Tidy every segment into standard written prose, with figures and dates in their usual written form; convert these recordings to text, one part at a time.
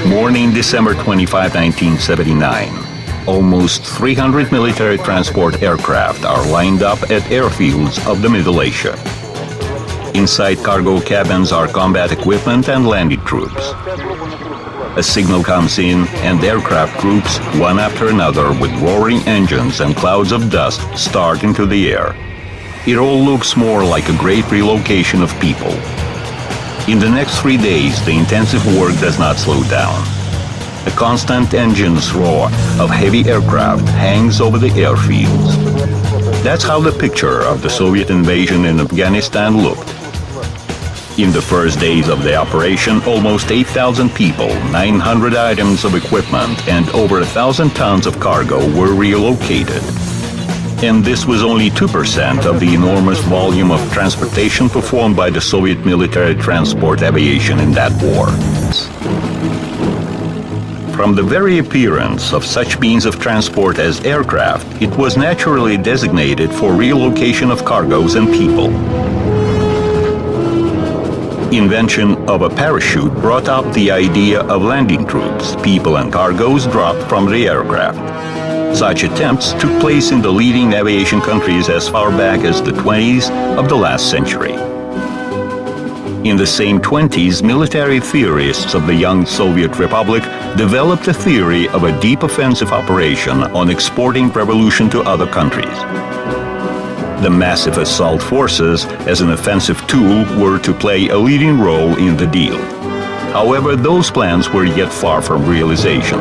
Morning, December 25, 1979. Almost 300 military transport aircraft are lined up at airfields of the Middle Asia. Inside cargo cabins are combat equipment and landing troops. A signal comes in and aircraft groups, one after another with roaring engines and clouds of dust, start into the air. It all looks more like a great relocation of people. In the next 3 days, the intensive work does not slow down. A constant engine's roar of heavy aircraft hangs over the airfields. That's how the picture of the Soviet invasion in Afghanistan looked. In the first days of the operation, almost 8,000 people, 900 items of equipment, and over 1,000 tons of cargo were relocated. And this was only 2% of the enormous volume of transportation performed by the Soviet military transport aviation in that war. From the very appearance of such means of transport as aircraft, it was naturally designated for relocation of cargoes and people. Invention of a parachute brought up the idea of landing troops, people and cargoes dropped from the aircraft. Such attempts took place in the leading aviation countries as far back as the 20s of the last century. In the same 20s, military theorists of the young Soviet Republic developed a theory of a deep offensive operation on exporting revolution to other countries. The massive assault forces as an offensive tool were to play a leading role in the deal. However, those plans were yet far from realization.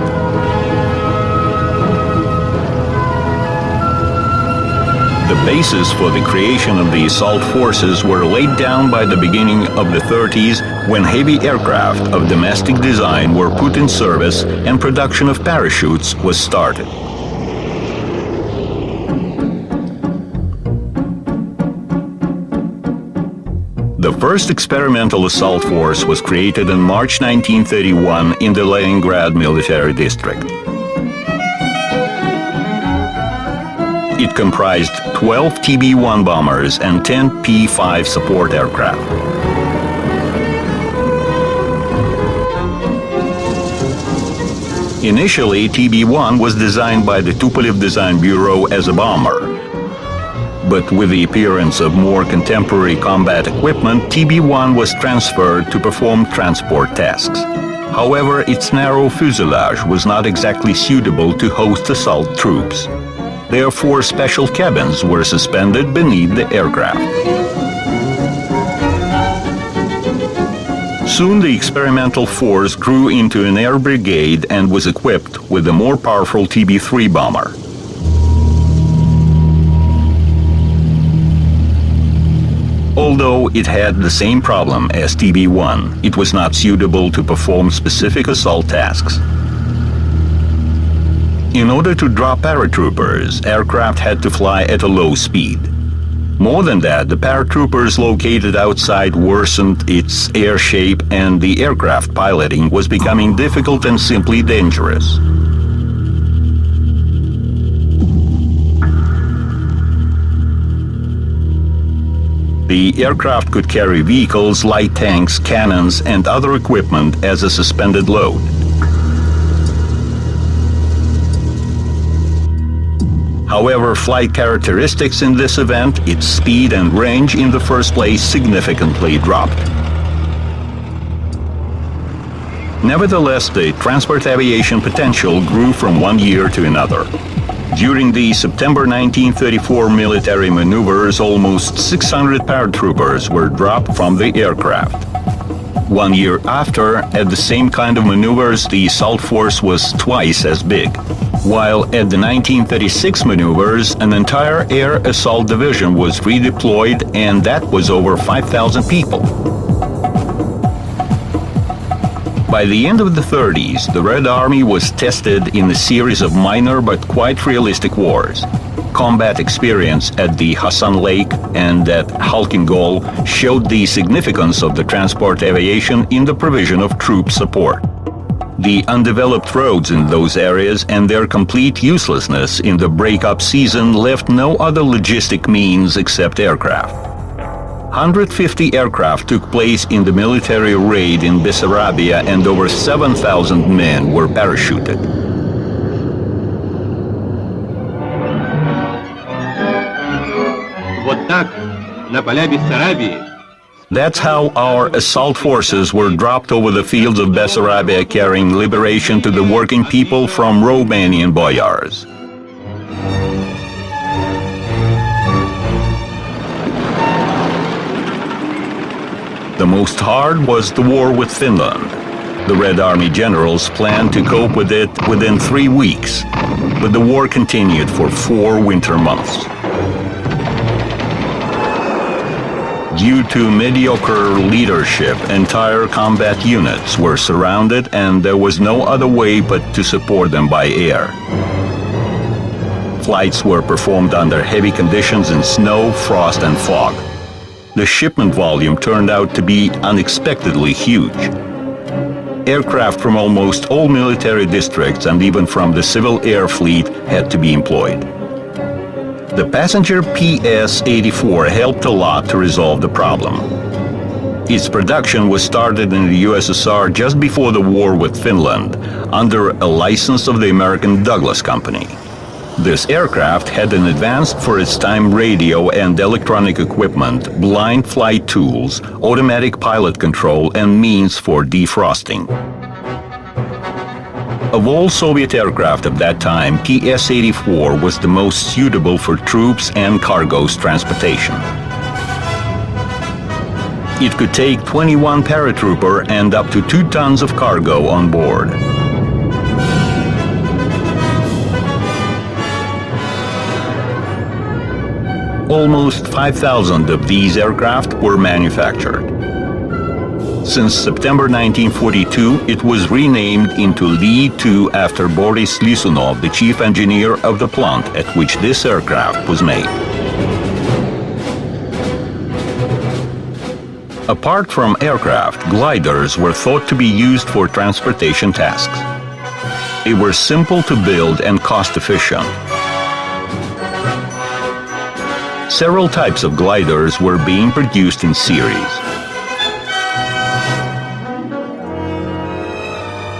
The basis for the creation of the assault forces were laid down by the beginning of the 30s, when heavy aircraft of domestic design were put in service and production of parachutes was started. The first experimental assault force was created in March 1931 in the Leningrad military district. It comprised 12 TB-1 bombers and 10 P-5 support aircraft. Initially, TB-1 was designed by the Tupolev Design Bureau as a bomber. But with the appearance of more contemporary combat equipment, TB-1 was transferred to perform transport tasks. However, its narrow fuselage was not exactly suitable to host assault troops. Therefore, special cabins were suspended beneath the aircraft. Soon the experimental force grew into an air brigade and was equipped with a more powerful TB-3 bomber. Although it had the same problem as TB-1, it was not suitable to perform specific assault tasks. In order to drop paratroopers, aircraft had to fly at a low speed. More than that, the paratroopers located outside worsened its air shape, and the aircraft piloting was becoming difficult and simply dangerous. The aircraft could carry vehicles, light tanks, cannons, and other equipment as a suspended load. However, flight characteristics in this event, its speed and range in the first place, significantly dropped. Nevertheless, the transport aviation potential grew from one year to another. During the September 1934 military maneuvers, almost 600 paratroopers were dropped from the aircraft. 1 year after, at the same kind of maneuvers, the assault force was twice as big. While at the 1936 maneuvers, an entire air assault division was redeployed, and that was over 5,000 people. By the end of the 30s, the Red Army was tested in a series of minor but quite realistic wars. Combat experience at the Hassan Lake and at Halkingol showed the significance of the transport aviation in the provision of troop support. The undeveloped roads in those areas and their complete uselessness in the breakup season left no other logistic means except aircraft. 150 aircraft took place in the military raid in Bessarabia and over 7,000 men were parachuted. Вот так, на поля Бессарабии. That's how our assault forces were dropped over the fields of Bessarabia, carrying liberation to the working people from Romanian boyars. The most hard was the war with Finland. The Red Army generals planned to cope with it within 3 weeks, but the war continued for 4 winter months. Due to mediocre leadership, entire combat units were surrounded and there was no other way but to support them by air. Flights were performed under heavy conditions in snow, frost and fog. The shipment volume turned out to be unexpectedly huge. Aircraft from almost all military districts and even from the civil air fleet had to be employed. The passenger PS-84 helped a lot to resolve the problem. Its production was started in the USSR just before the war with Finland, under a license of the American Douglas Company. This aircraft had an advanced for its time radio and electronic equipment, blind flight tools, automatic pilot control, and means for defrosting. Of all Soviet aircraft of that time, PS-84 was the most suitable for troops and cargo's transportation. It could take 21 paratrooper and up to 2 tons of cargo on board. Almost 5,000 of these aircraft were manufactured. Since September 1942, it was renamed into Li-2 after Boris Lisunov, the chief engineer of the plant at which this aircraft was made. Apart from aircraft, gliders were thought to be used for transportation tasks. They were simple to build and cost-efficient. Several types of gliders were being produced in series.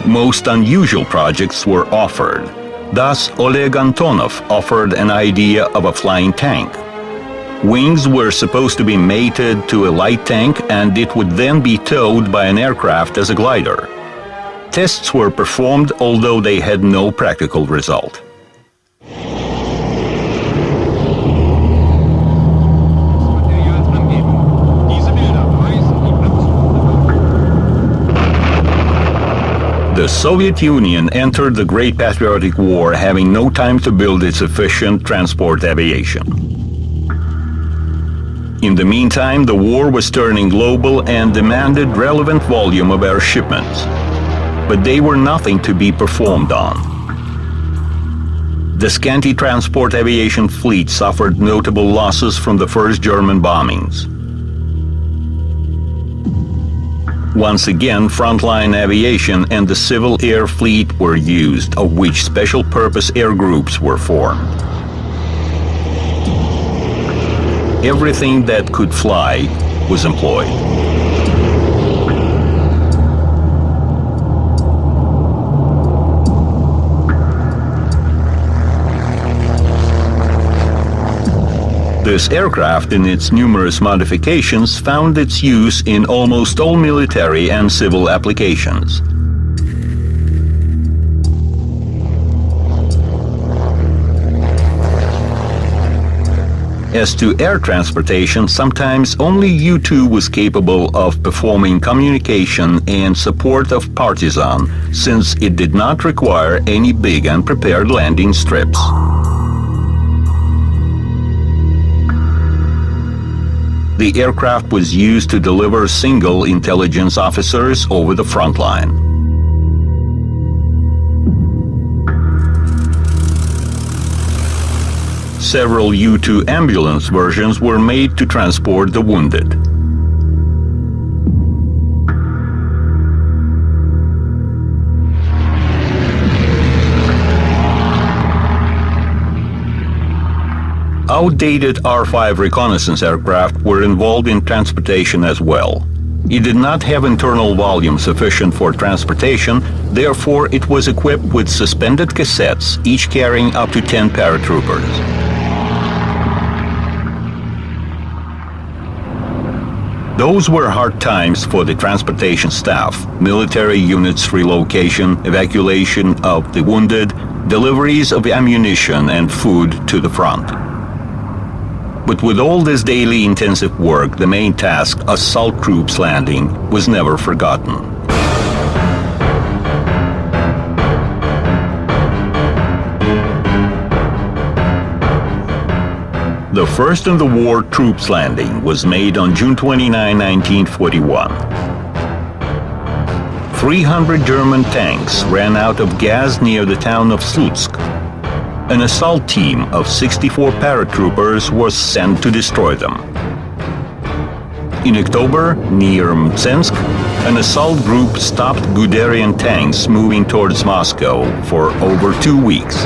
Most unusual projects were offered. Thus, Oleg Antonov offered an idea of a flying tank. Wings were supposed to be mated to a light tank and it would then be towed by an aircraft as a glider. Tests were performed, although they had no practical result. The Soviet Union entered the Great Patriotic War having no time to build its efficient transport aviation. In the meantime, the war was turning global and demanded relevant volume of air shipments, but they were nothing to be performed on. The scanty transport aviation fleet suffered notable losses from the first German bombings. Once again, frontline aviation and the civil air fleet were used, of which special-purpose air groups were formed. Everything that could fly was employed. This aircraft, in its numerous modifications, found its use in almost all military and civil applications. As to air transportation, sometimes only U-2 was capable of performing communication and support of partisan, since it did not require any big and prepared landing strips. The aircraft was used to deliver single intelligence officers over the front line. Several U-2 ambulance versions were made to transport the wounded. Outdated R-5 reconnaissance aircraft were involved in transportation as well. It did not have internal volume sufficient for transportation, therefore it was equipped with suspended cassettes, each carrying up to 10 paratroopers. Those were hard times for the transportation staff, military units relocation, evacuation of the wounded, deliveries of ammunition and food to the front. But with all this daily intensive work, the main task, assault troops landing, was never forgotten. The first in the war troops landing was made on June 29, 1941. 300 German tanks ran out of gas near the town of Slutsk. An assault team of 64 paratroopers was sent to destroy them. In October, near Mtsensk, an assault group stopped Guderian tanks moving towards Moscow for over 2 weeks.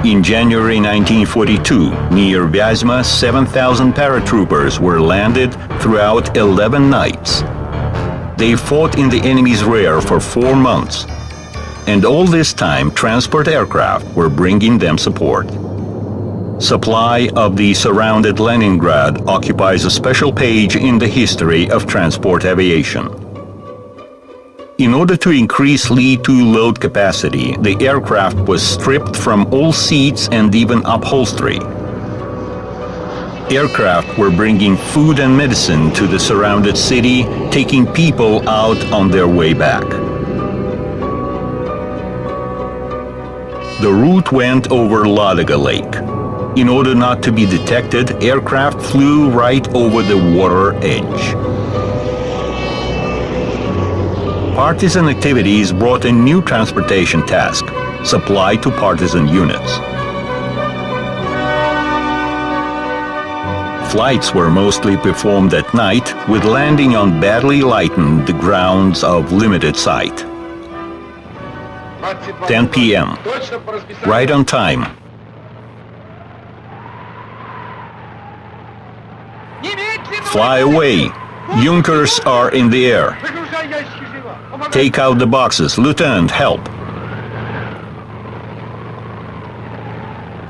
In January 1942, near Vyazma, 7,000 paratroopers were landed throughout 11 nights. They fought in the enemy's rear for 4 months. And all this time, transport aircraft were bringing them support. Supply of the surrounded Leningrad occupies a special page in the history of transport aviation. In order to increase Lee-2 load capacity, the aircraft was stripped from all seats and even upholstery. Aircraft were bringing food and medicine to the surrounded city, taking people out on their way back. The route went over Ladoga Lake. In order not to be detected, aircraft flew right over the water edge. Partisan activities brought a new transportation task: supply to partisan units. Flights were mostly performed at night, with landing on badly lightened grounds of limited sight. 10 p.m. Right on time. Fly away. Junkers are in the air. Take out the boxes. Lieutenant, help.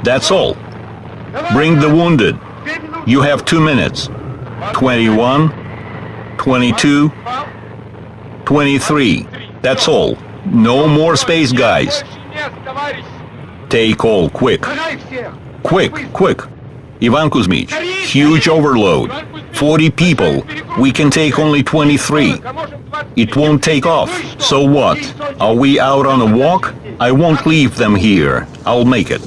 That's all. Bring the wounded. You have 2 minutes. 21, 22, 23. That's all. No more space, guys. Take all, quick. Quick, quick. Ivan Kuzmich, huge overload. 40 people. We can take only 23. It won't take off. So what? Are we out on a walk? I won't leave them here. I'll make it.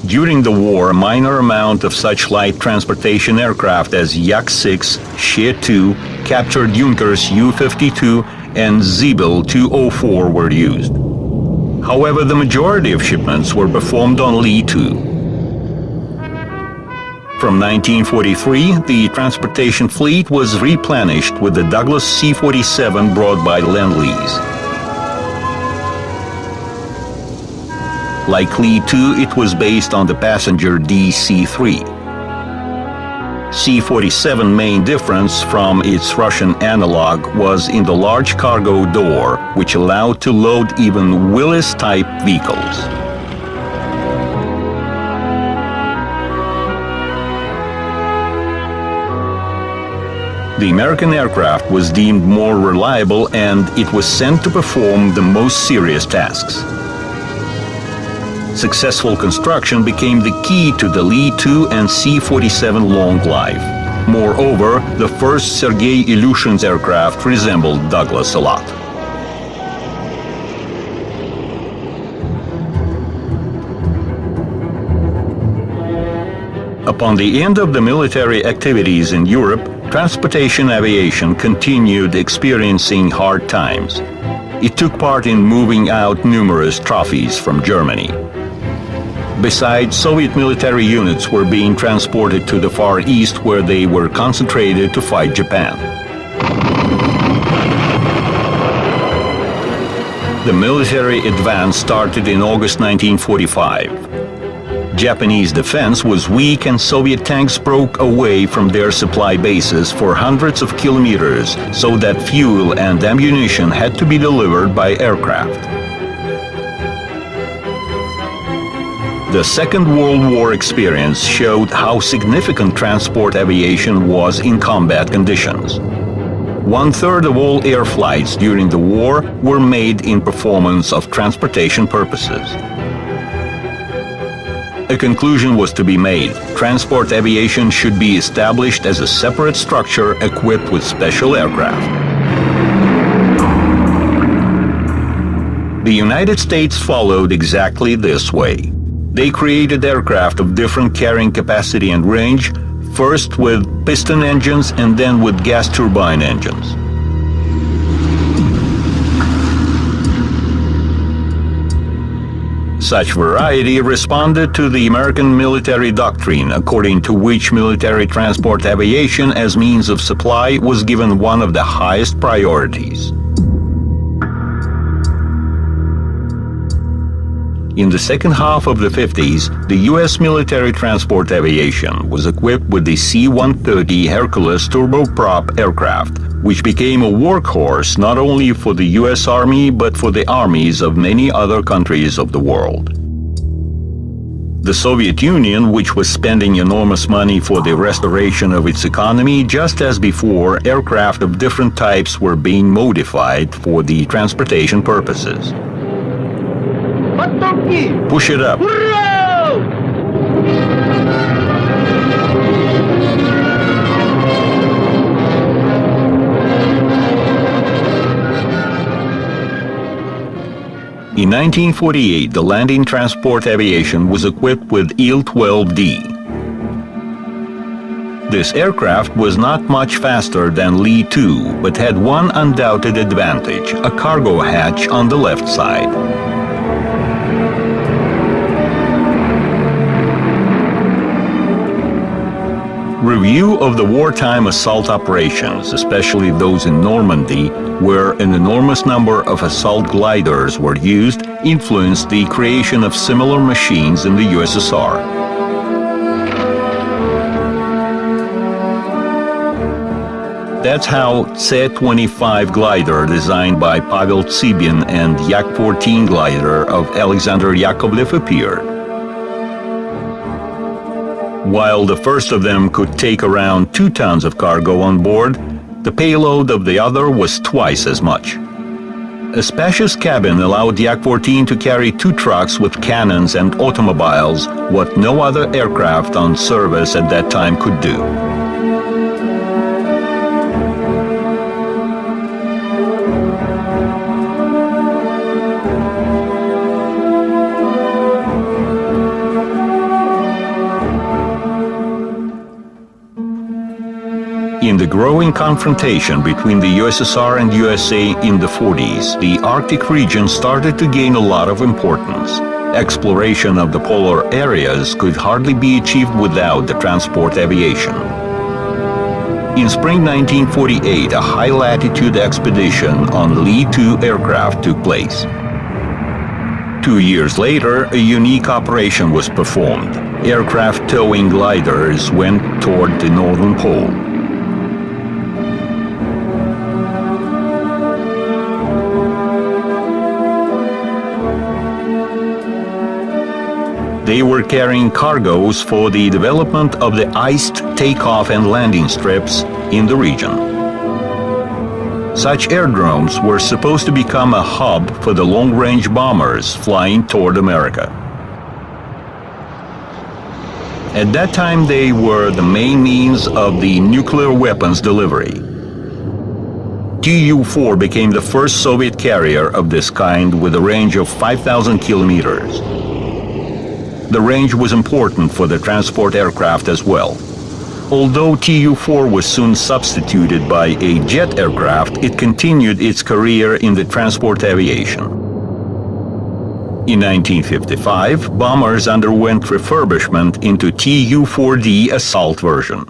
During the war, a minor amount of such light transportation aircraft as Yak-6, She-2, captured Junkers Ju-52 and Zibel 204 were used. However, the majority of shipments were performed on Lee-2. From 1943, the transportation fleet was replenished with the Douglas C-47 brought by Lend-Lease. Like Lee-2, it was based on the passenger DC-3. C-47 main difference from its Russian analog was in the large cargo door, which allowed to load even Willis-type vehicles. The American aircraft was deemed more reliable, and it was sent to perform the most serious tasks. Successful construction became the key to the Lee-2 and C-47 long life. Moreover, the first Sergei Ilyushin's aircraft resembled Douglas a lot. Upon the end of the military activities in Europe, transportation aviation continued experiencing hard times. It took part in moving out numerous trophies from Germany. Besides, Soviet military units were being transported to the Far East, where they were concentrated to fight Japan. The military advance started in August 1945. Japanese defense was weak and Soviet tanks broke away from their supply bases for hundreds of kilometers, so that fuel and ammunition had to be delivered by aircraft. The Second World War experience showed how significant transport aviation was in combat conditions. 1/3 of all air flights during the war were made in performance of transportation purposes. A conclusion was to be made. Transport aviation should be established as a separate structure equipped with special aircraft. The United States followed exactly this way. They created aircraft of different carrying capacity and range, first with piston engines and then with gas turbine engines. Such variety responded to the American military doctrine, according to which military transport aviation as means of supply was given one of the highest priorities. In the second half of the 50s, the U.S. military transport aviation was equipped with the C-130 Hercules turboprop aircraft, which became a workhorse not only for the U.S. Army but for the armies of many other countries of the world. The Soviet Union, which was spending enormous money for the restoration of its economy, just as before, aircraft of different types were being modified for the transportation purposes. Push it up. In 1948, the landing transport aviation was equipped with Il-12D. This aircraft was not much faster than Li-2, but had one undoubted advantage, a cargo hatch on the left side. Review of the wartime assault operations, especially those in Normandy, where an enormous number of assault gliders were used, influenced the creation of similar machines in the USSR. That's how Tse-25 glider designed by Pavel Tsibin and Yak-14 glider of Alexander Yakovlev appeared. While the first of them could take around 2 tons of cargo on board, the payload of the other was twice as much. A spacious cabin allowed Yak-14 to carry 2 trucks with cannons and automobiles, what no other aircraft on service at that time could do. In the growing confrontation between the USSR and USA in the 40s, the Arctic region started to gain a lot of importance. Exploration of the polar areas could hardly be achieved without the transport aviation. In spring 1948, a high-latitude expedition on Li-2 aircraft took place. 2 years later, a unique operation was performed. Aircraft towing gliders went toward the Northern Pole. They were carrying cargoes for the development of the iced takeoff and landing strips in the region. Such airdromes were supposed to become a hub for the long-range bombers flying toward America. At that time, they were the main means of the nuclear weapons delivery. Tu-4 became the first Soviet carrier of this kind with a range of 5,000 kilometers. The range was important for the transport aircraft as well. Although Tu-4 was soon substituted by a jet aircraft, it continued its career in the transport aviation. In 1955, bombers underwent refurbishment into Tu-4D assault version.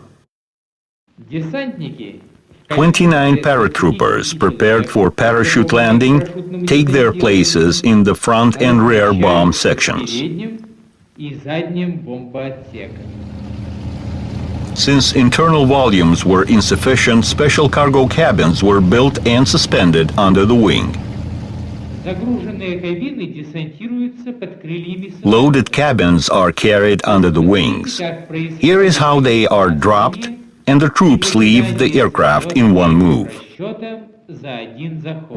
Десантники 29 paratroopers prepared for parachute landing take their places in the front and rear bomb sections. переднем и заднем бомбоотсеках. Since internal volumes were insufficient, special cargo cabins were built and suspended under the wing. Загруженные кабины десантируются под крыльями самолета. Loaded cabins are carried under the wings. Here is how they are dropped, and the troops leave the aircraft in one move. Расчетом за один заход.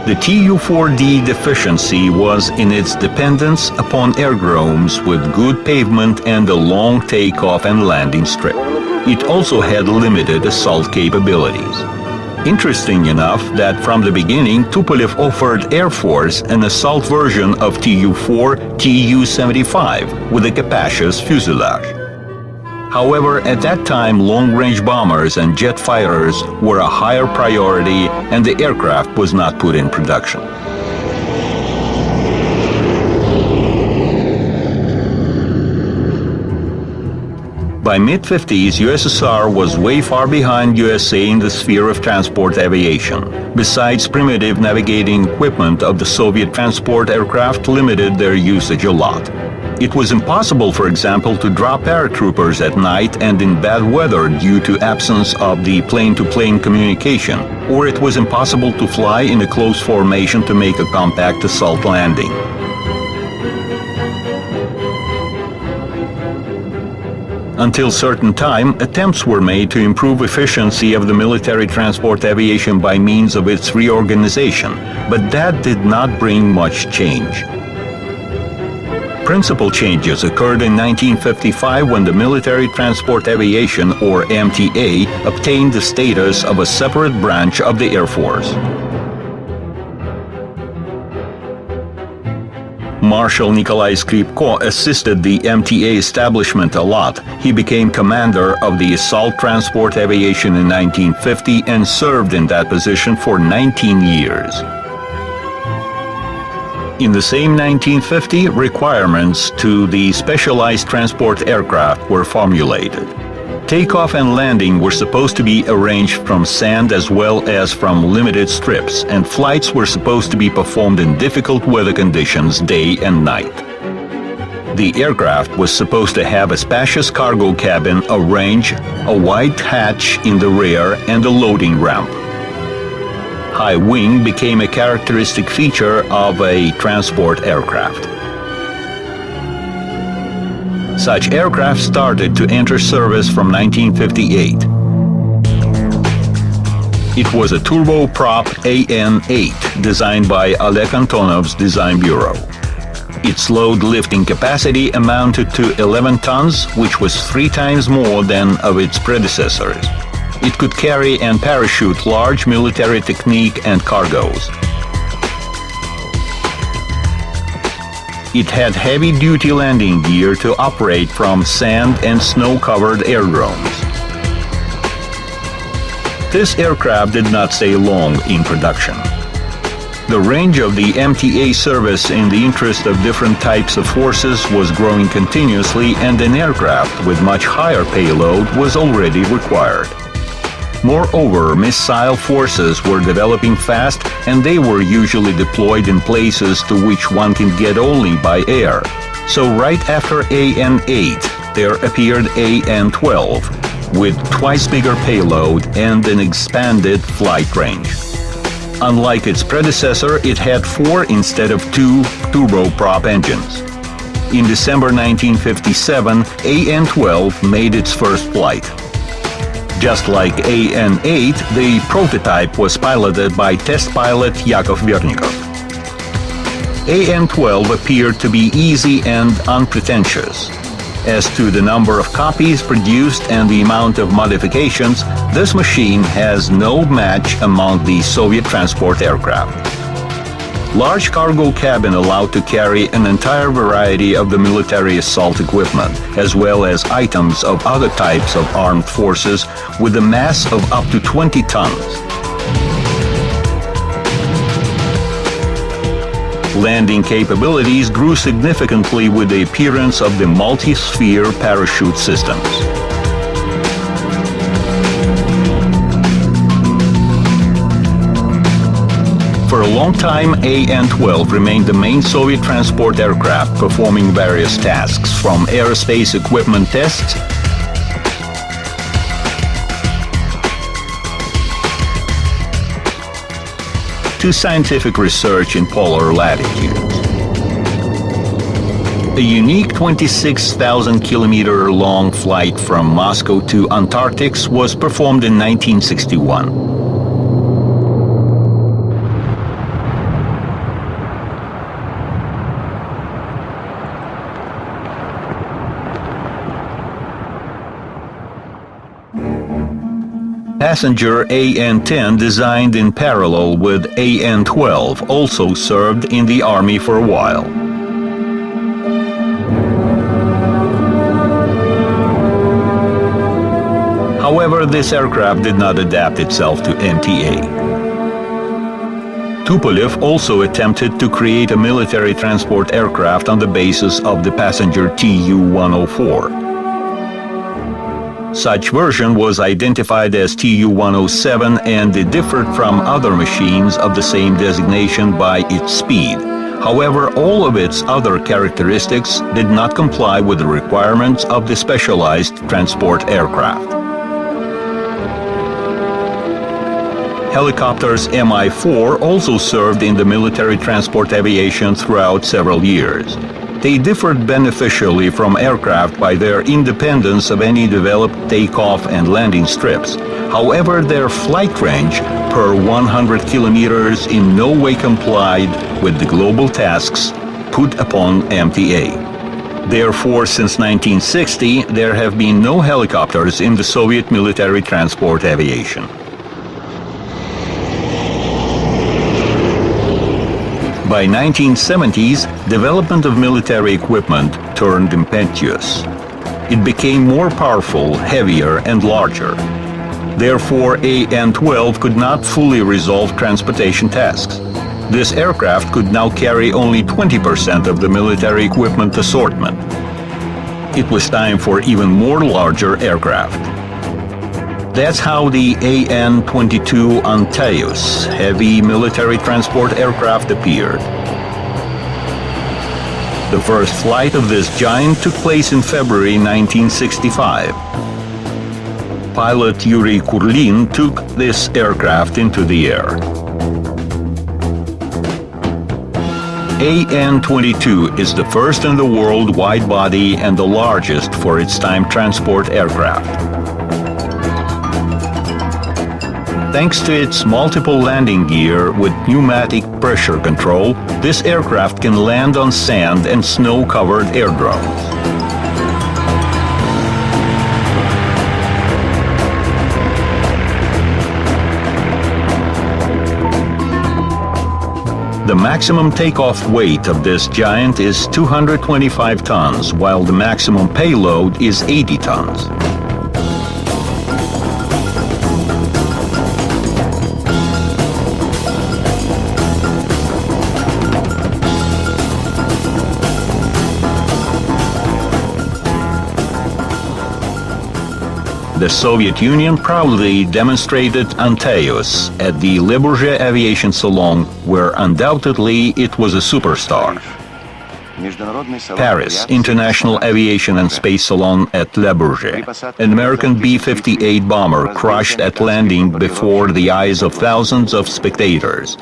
The Tu-4D deficiency was in its dependence upon aerodromes with good pavement and a long takeoff and landing strip. It also had limited assault capabilities. Interesting enough that from the beginning, Tupolev offered Air Force an assault version of Tu-4 Tu-75 with a capacious fuselage. However, at that time, long-range bombers and jet fighters were a higher priority, and the aircraft was not put in production. By mid-50s, USSR was way far behind USA in the sphere of transport aviation. Besides, primitive navigating equipment of the Soviet transport aircraft limited their usage a lot. It was impossible, for example, to drop paratroopers at night and in bad weather due to absence of the plane-to-plane communication, or it was impossible to fly in a close formation to make a compact assault landing. Until certain time, attempts were made to improve efficiency of the military transport aviation by means of its reorganization, but that did not bring much change. Principal changes occurred in 1955 when the Military Transport Aviation, or MTA, obtained the status of a separate branch of the Air Force. Marshal Nikolai Skripko assisted the MTA establishment a lot. He became commander of the Assault Transport Aviation in 1950 and served in that position for 19 years. In the same 1950, requirements to the specialized transport aircraft were formulated. Takeoff and landing were supposed to be arranged from sand as well as from limited strips, and flights were supposed to be performed in difficult weather conditions day and night. The aircraft was supposed to have a spacious cargo cabin, a range, a wide hatch in the rear, and a loading ramp. High wing became a characteristic feature of a transport aircraft. Such aircraft started to enter service from 1958. It was a turboprop AN-8 designed by Oleg Antonov's Design Bureau. Its load lifting capacity amounted to 11 tons, which was 3 times more than of its predecessors. It could carry and parachute large military technique and cargoes. It had heavy-duty landing gear to operate from sand and snow-covered aerodromes. This aircraft did not stay long in production. The range of the MTA service in the interest of different types of forces was growing continuously, and an aircraft with much higher payload was already required. Moreover, missile forces were developing fast, and they were usually deployed in places to which one can get only by air. So right after AN-8, there appeared AN-12, with twice bigger payload and an expanded flight range. Unlike its predecessor, it had 4 instead of 2 turboprop engines. In December 1957, AN-12 made its first flight. Just like AN-8, the prototype was piloted by test pilot Yakov Vernikov. AN-12 appeared to be easy and unpretentious. As to the number of copies produced and the amount of modifications, this machine has no match among the Soviet transport aircraft. Large cargo cabin allowed to carry an entire variety of the military assault equipment, as well as items of other types of armed forces with a mass of up to 20 tons. Landing capabilities grew significantly with the appearance of the multi-sphere parachute systems. For a long time, An-12 remained the main Soviet transport aircraft, performing various tasks, from aerospace equipment tests to scientific research in polar latitudes. A unique 26,000-kilometer-long flight from Moscow to Antarctica was performed in 1961. Passenger An-10, designed in parallel with An-12, also served in the Army for a while. However, this aircraft did not adapt itself to MTA. Tupolev also attempted to create a military transport aircraft on the basis of the passenger Tu-104. Such version was identified as Tu-107, and it differed from other machines of the same designation by its speed. However, all of its other characteristics did not comply with the requirements of the specialized transport aircraft. Helicopters Mi-4 also served in the military transport aviation throughout several years. They differed beneficially from aircraft by their independence of any developed takeoff and landing strips. However, their flight range per 100 kilometers in no way complied with the global tasks put upon MTA. Therefore, since 1960, there have been no helicopters in the Soviet military transport aviation. By 1970s, development of military equipment turned impetuous. It became more powerful, heavier, and larger. Therefore, An-12 could not fully resolve transportation tasks. This aircraft could now carry only 20% of the military equipment assortment. It was time for even more larger aircraft. That's how the An-22 Antaeus heavy military transport aircraft appeared. The first flight of this giant took place in February 1965. Pilot Yuri Kurlin took this aircraft into the air. An-22 is the first in the world wide-body and the largest for its time transport aircraft. Thanks to its multiple landing gear with pneumatic pressure control, this aircraft can land on sand and snow-covered airdromes. The maximum takeoff weight of this giant is 225 tons, while the maximum payload is 80 tons. The Soviet Union proudly demonstrated Antaeus at the Le Bourget Aviation Salon, where undoubtedly it was a superstar. Paris International Aviation and Space Salon at Le Bourget. An American B-58 bomber crashed at landing before the eyes of thousands of spectators.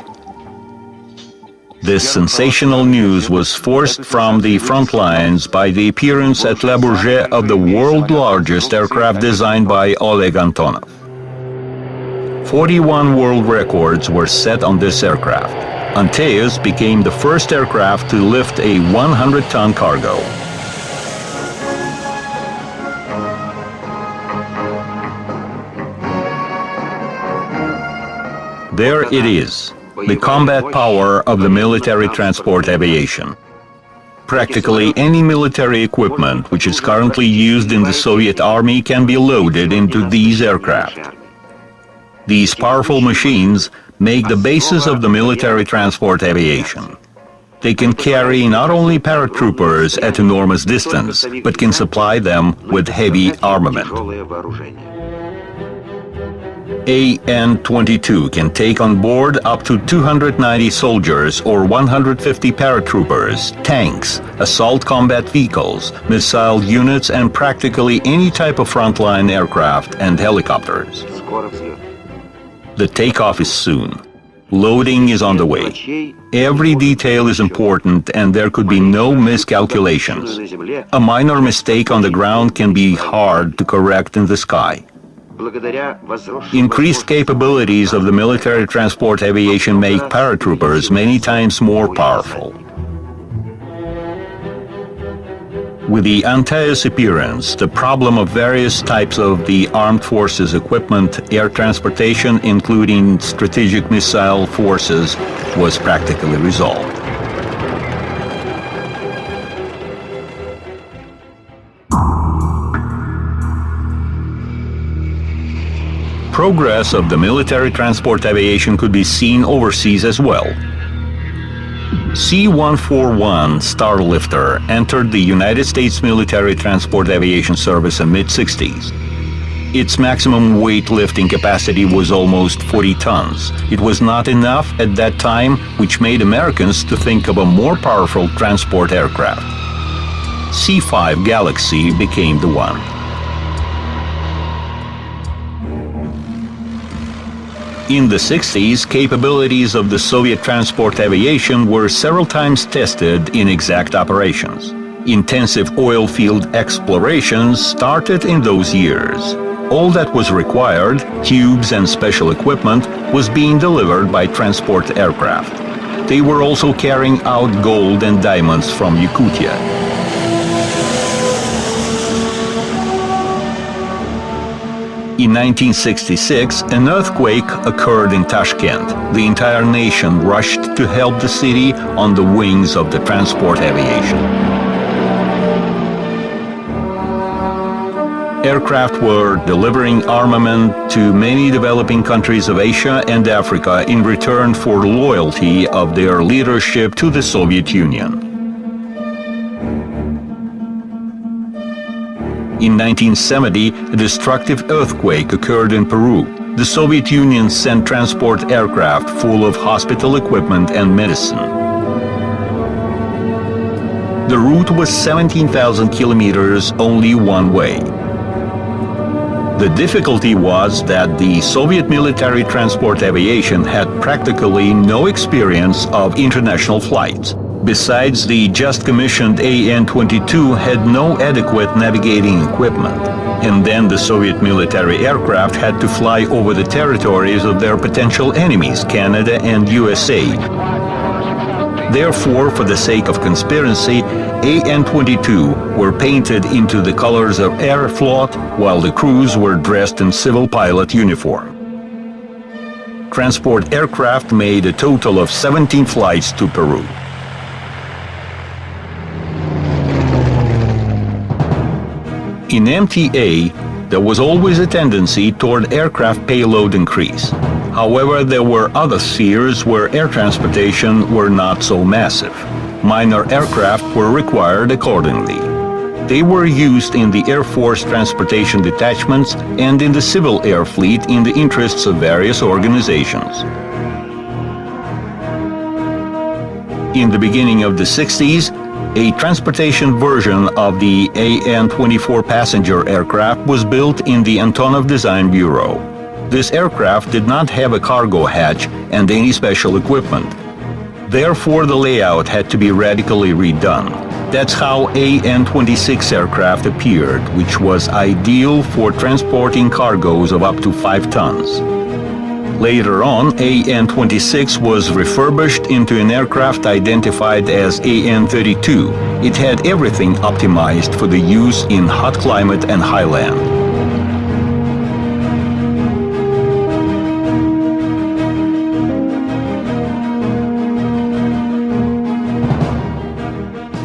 This sensational news was forced from the front lines by the appearance at Le Bourget of the world's largest aircraft designed by Oleg Antonov. 41 world records were set on this aircraft. Antaeus became the first aircraft to lift a 100-ton cargo. There it is. the combat power of the military transport aviation. Practically any military equipment which is currently used in the Soviet Army can be loaded into these aircraft. These powerful machines make the basis of the military transport aviation. They can carry not only paratroopers at enormous distance, but can supply them with heavy armament. AN-22 can take on board up to 290 soldiers or 150 paratroopers, tanks, assault combat vehicles, missile units, and practically any type of frontline aircraft and helicopters. The takeoff is soon. Loading is on the way. Every detail is important and there could be no miscalculations. A minor mistake on the ground can be hard to correct in the sky. Increased capabilities of the military transport aviation make paratroopers many times more powerful. With the Antaios appearance, the problem of various types of the armed forces equipment, air transportation, including strategic missile forces, was practically resolved. Progress of the military transport aviation could be seen overseas as well. C-141 Starlifter entered the United States Military Transport Aviation Service in mid-60s. Its maximum weight lifting capacity was almost 40 tons. It was not enough at that time, which made Americans to think of a more powerful transport aircraft. C-5 Galaxy became the one. In the 60s, capabilities of the Soviet transport aviation were several times tested in exact operations. Intensive oil field explorations started in those years. All that was required, tubes and special equipment, was being delivered by transport aircraft. They were also carrying out gold and diamonds from Yakutia. In 1966, an earthquake occurred in Tashkent. The entire nation rushed to help the city on the wings of the transport aviation. Aircraft were delivering armament to many developing countries of Asia and Africa in return for loyalty of their leadership to the Soviet Union. In 1970, a destructive earthquake occurred in Peru. The Soviet Union sent transport aircraft full of hospital equipment and medicine. The route was 17,000 kilometers only one way. The difficulty was that the Soviet military transport aviation had practically no experience of international flights. Besides, the just-commissioned AN-22 had no adequate navigating equipment. And then the Soviet military aircraft had to fly over the territories of their potential enemies, Canada and USA. Therefore, for the sake of conspiracy, AN-22 were painted into the colors of Aeroflot, while the crews were dressed in civil pilot uniform. Transport aircraft made a total of 17 flights to Peru. In MTA, there was always a tendency toward aircraft payload increase. However, there were other spheres where air transportation were not so massive. Minor aircraft were required accordingly. They were used in the Air Force transportation detachments and in the civil air fleet in the interests of various organizations. In the beginning of the 60s, a transportation version of the AN-24 passenger aircraft was built in the Antonov Design Bureau. This aircraft did not have a cargo hatch and any special equipment. Therefore, the layout had to be radically redone. That's how AN-26 aircraft appeared, which was ideal for transporting cargoes of up to 5 tons. Later on, AN-26 was refurbished into an aircraft identified as AN-32. It had everything optimized for the use in hot climate and highland.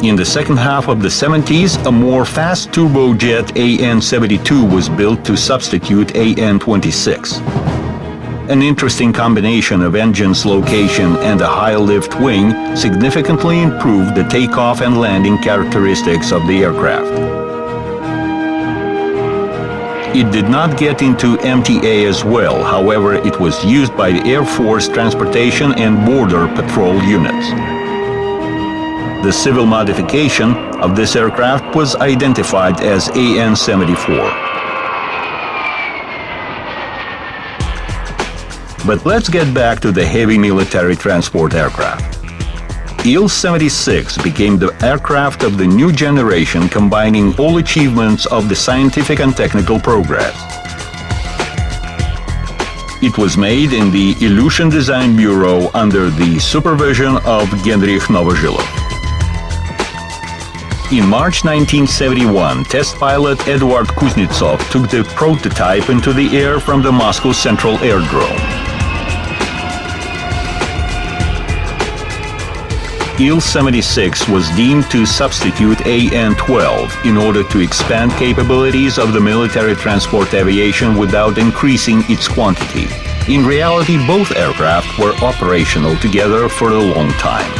In the second half of the 70s, a more fast turbojet AN-72 was built to substitute AN-26. An interesting combination of engine's location and a high-lift wing significantly improved the takeoff and landing characteristics of the aircraft. It did not get into MTA as well, however, it was used by the Air Force transportation and border patrol units. The civil modification of this aircraft was identified as AN-74. But let's get back to the heavy military transport aircraft. Il-76 became the aircraft of the new generation, combining all achievements of the scientific and technical progress. It was made in the Ilyushin Design Bureau under the supervision of Genrikh Novozhilov. In March 1971, test pilot Eduard Kuznetsov took the prototype into the air from the Moscow Central Aerodrome. Il-76 was deemed to substitute AN-12 in order to expand capabilities of the military transport aviation without increasing its quantity. In reality, both aircraft were operational together for a long time.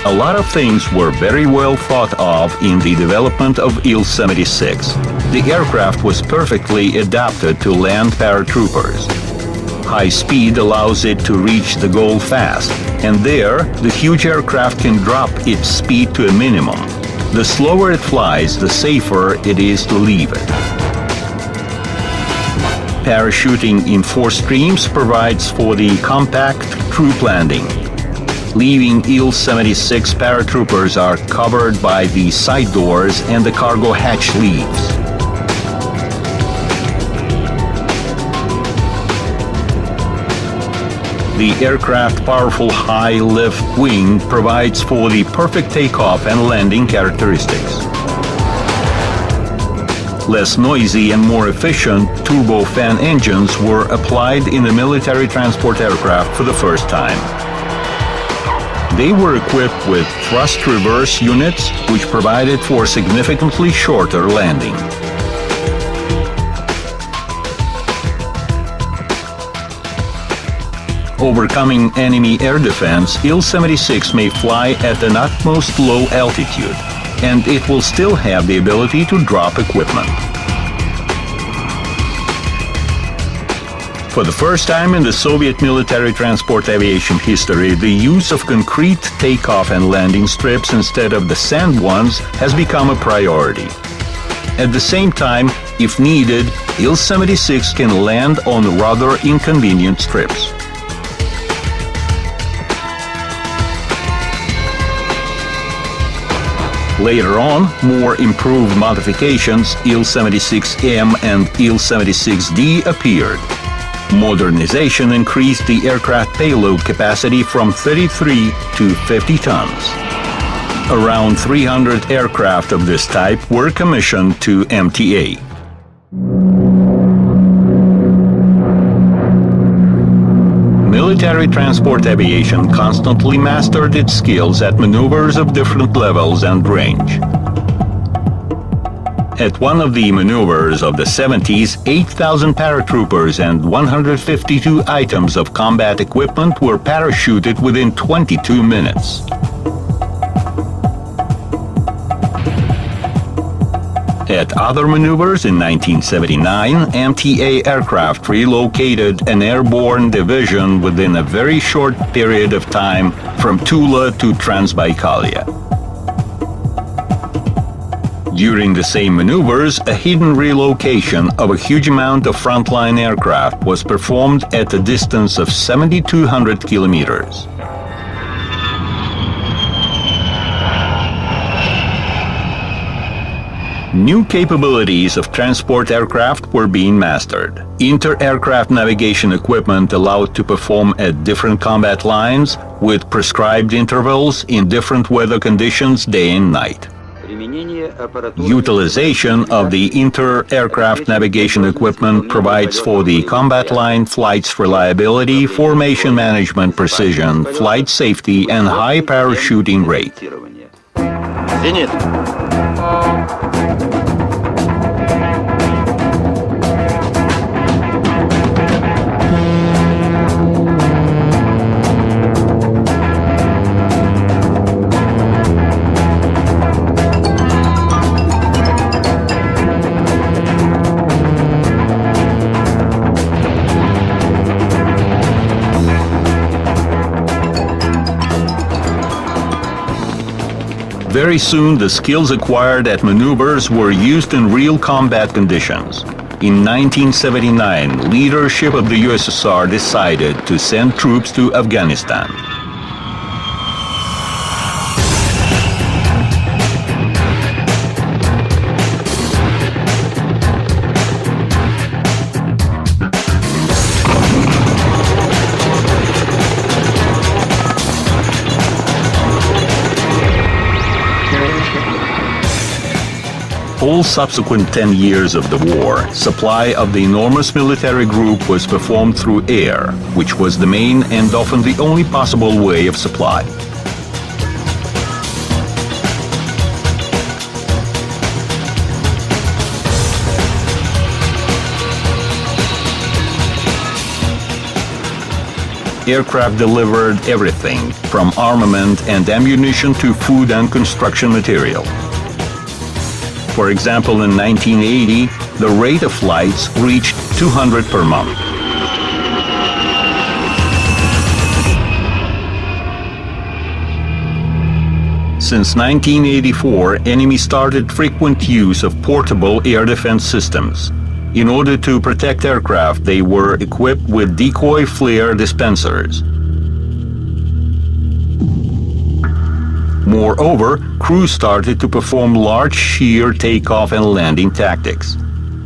A lot of things were very well thought of in the development of Il-76. The aircraft was perfectly adapted to land paratroopers. High speed allows it to reach the goal fast, and there, the huge aircraft can drop its speed to a minimum. The slower it flies, the safer it is to leave it. Parachuting in 4 streams provides for the compact troop landing. Leaving Il-76 paratroopers are covered by the side doors and the cargo hatch leaves. The aircraft's powerful high-lift wing provides for the perfect takeoff and landing characteristics. Less noisy and more efficient turbofan engines were applied in the military transport aircraft for the first time. They were equipped with thrust reverse units, which provided for significantly shorter landing. Overcoming enemy air defense, Il-76 may fly at an utmost low altitude, and it will still have the ability to drop equipment. For the first time in the Soviet military transport aviation history, the use of concrete takeoff and landing strips instead of the sand ones has become a priority. At the same time, if needed, Il-76 can land on rather inconvenient strips. Later on, more improved modifications, Il-76M and Il-76D appeared. Modernization increased the aircraft payload capacity from 33 to 50 tons. Around 300 aircraft of this type were commissioned to MTA. Military transport aviation constantly mastered its skills at maneuvers of different levels and range. At one of the maneuvers of the 70s, 8,000 paratroopers and 152 items of combat equipment were parachuted within 22 minutes. At other maneuvers in 1979, MTA aircraft relocated an airborne division within a very short period of time from Tula to Transbaikalia. During the same maneuvers, a hidden relocation of a huge amount of frontline aircraft was performed at a distance of 7,200 kilometers. New capabilities of transport aircraft were being mastered. Inter-aircraft navigation equipment allowed to perform at different combat lines with prescribed intervals in different weather conditions day and night. Utilization of the inter-aircraft navigation equipment provides for the combat line flight's reliability, formation management precision, flight safety, and high parachuting rate. Зенит. Very soon, the skills acquired at maneuvers were used in real combat conditions. In 1979, leadership of the USSR decided to send troops to Afghanistan. All subsequent 10 years of the war, supply of the enormous military group was performed through air, which was the main and often the only possible way of supply. Aircraft delivered everything, from armament and ammunition to food and construction material. For example, in 1980, the rate of flights reached 200 per month. Since 1984, enemy started frequent use of portable air defense systems. In order to protect aircraft, they were equipped with decoy flare dispensers. Moreover, crews started to perform large shear takeoff and landing tactics.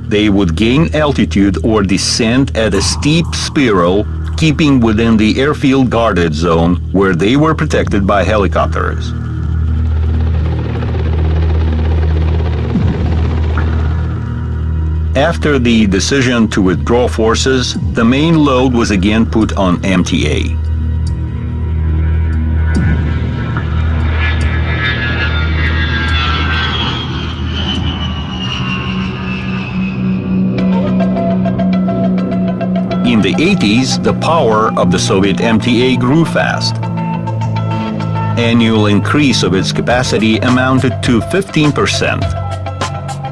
They would gain altitude or descend at a steep spiral, keeping within the airfield guarded zone where they were protected by helicopters. After the decision to withdraw forces, the main load was again put on MTA. In the 80s, the power of the Soviet MTA grew fast. Annual increase of its capacity amounted to 15%.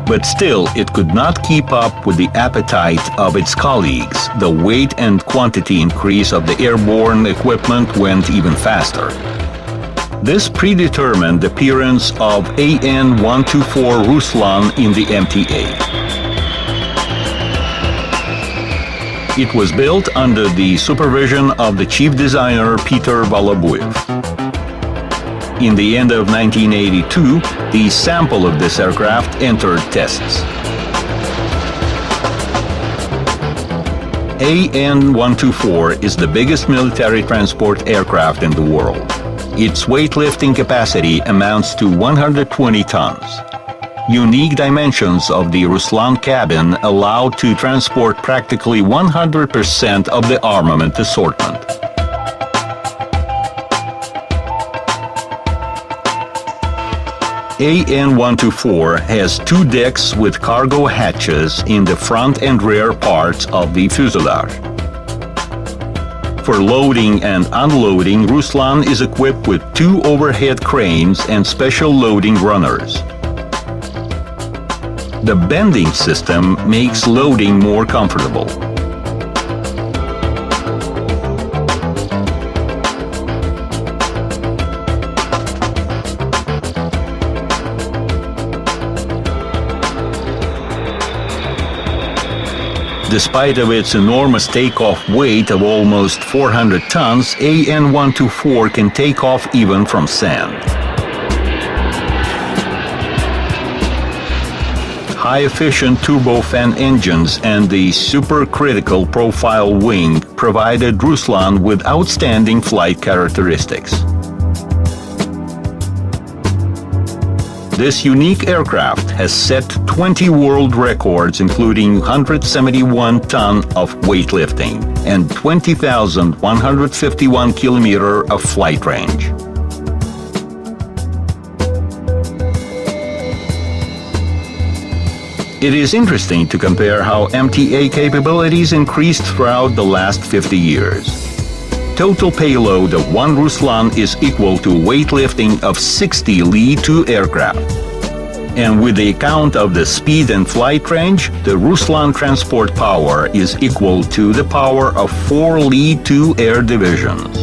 But still, it could not keep up with the appetite of its colleagues. The weight and quantity increase of the airborne equipment went even faster. This predetermined the appearance of AN-124 Ruslan in the MTA. It was built under the supervision of the chief designer Peter Volobuyev. In the end of 1982, the sample of this aircraft entered tests. AN-124 is the biggest military transport aircraft in the world. Its weightlifting capacity amounts to 120 tons. Unique dimensions of the Ruslan cabin allow to transport practically 100% of the armament assortment. AN-124 has two decks with cargo hatches in the front and rear parts of the fuselage. For loading and unloading, Ruslan is equipped with two overhead cranes and special loading runners. The bending system makes loading more comfortable. Despite of its enormous takeoff weight of almost 400 tons, AN-124 can take off even from sand. High-efficient turbofan engines and the supercritical profile wing provided Ruslan with outstanding flight characteristics. This unique aircraft has set 20 world records, including 171 ton of weightlifting and 20,151 kilometer of flight range. It is interesting to compare how MTA capabilities increased throughout the last 50 years. Total payload of one Ruslan is equal to weightlifting of 60 Li-2 aircraft. And with the account of the speed and flight range, the Ruslan transport power is equal to the power of 4 Li-2 air divisions.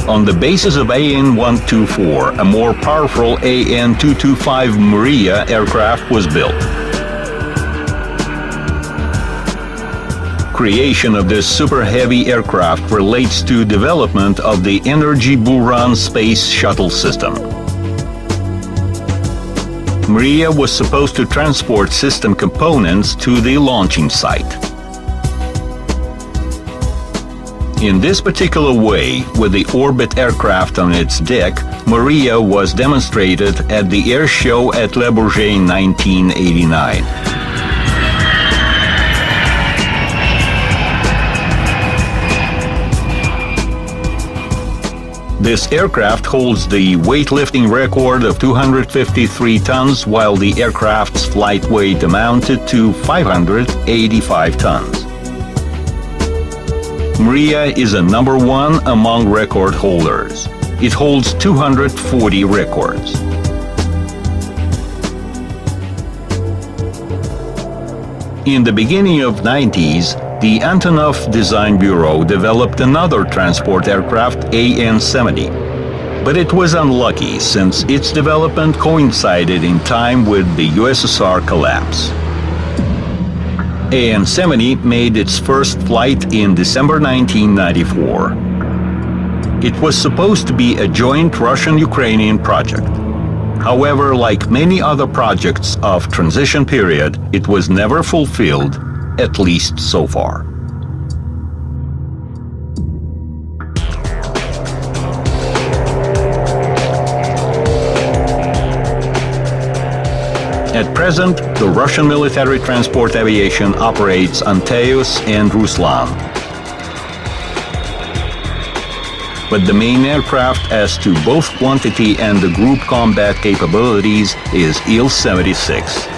On the basis of AN-124, a more powerful AN-225 Mriya aircraft was built. Creation of this super heavy aircraft relates to development of the Energy Buran space shuttle system. Mriya was supposed to transport system components to the launching site. In this particular way, with the orbit aircraft on its deck, Mriya was demonstrated at the air show at Le Bourget in 1989. This aircraft holds the weightlifting record of 253 tons, while the aircraft's flight weight amounted to 585 tons. Mriya is a number one among record holders. It holds 240 records. In the beginning of 90s, the Antonov Design Bureau developed another transport aircraft, AN-70. But it was unlucky since its development coincided in time with the USSR collapse. AN-70 made its first flight in December 1994. It was supposed to be a joint Russian-Ukrainian project. However, like many other projects of transition period, it was never fulfilled, at least so far. At present, the Russian military transport aviation operates Antaeus and Ruslan. But the main aircraft as to both quantity and the group combat capabilities is Il-76.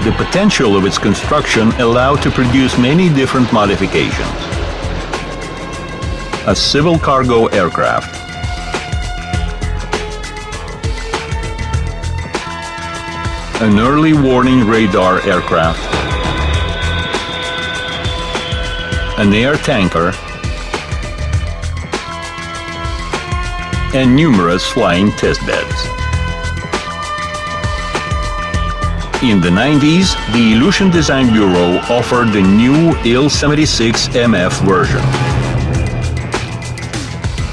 The potential of its construction allowed to produce many different modifications. A civil cargo aircraft, an early warning radar aircraft, an air tanker, and numerous flying test beds. In the 90s, the Ilyushin Design Bureau offered the new Il-76MF version.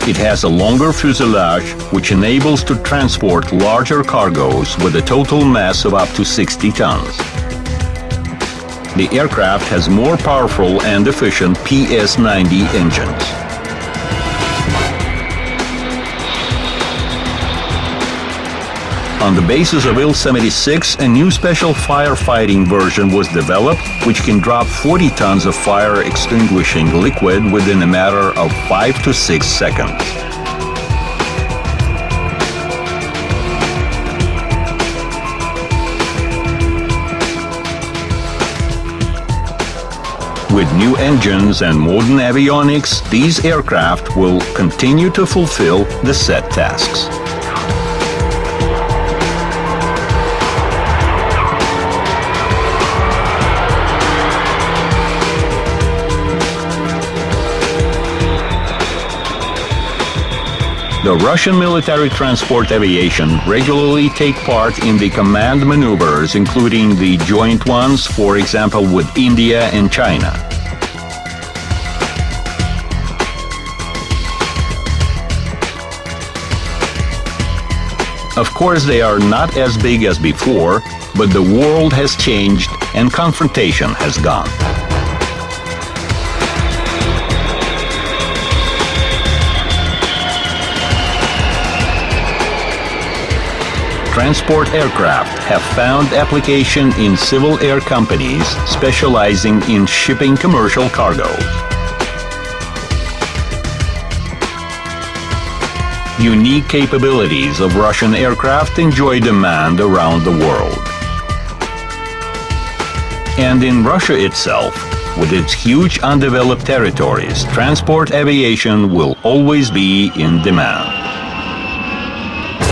It has a longer fuselage, which enables to transport larger cargoes with a total mass of up to 60 tons. The aircraft has more powerful and efficient PS-90 engines. On the basis of Il-76, a new special firefighting version was developed, which can drop 40 tons of fire-extinguishing liquid within a matter of 5 to 6 seconds. With new engines and modern avionics, these aircraft will continue to fulfill the set tasks. The Russian military transport aviation regularly take part in the command maneuvers, including the joint ones, for example, with India and China. Of course, they are not as big as before, but the world has changed and confrontation has gone. transport aircraft have found application in civil air companies specializing in shipping commercial cargo. Unique capabilities of Russian aircraft enjoy demand around the world. And in Russia itself, with its huge undeveloped territories, transport aviation will always be in demand.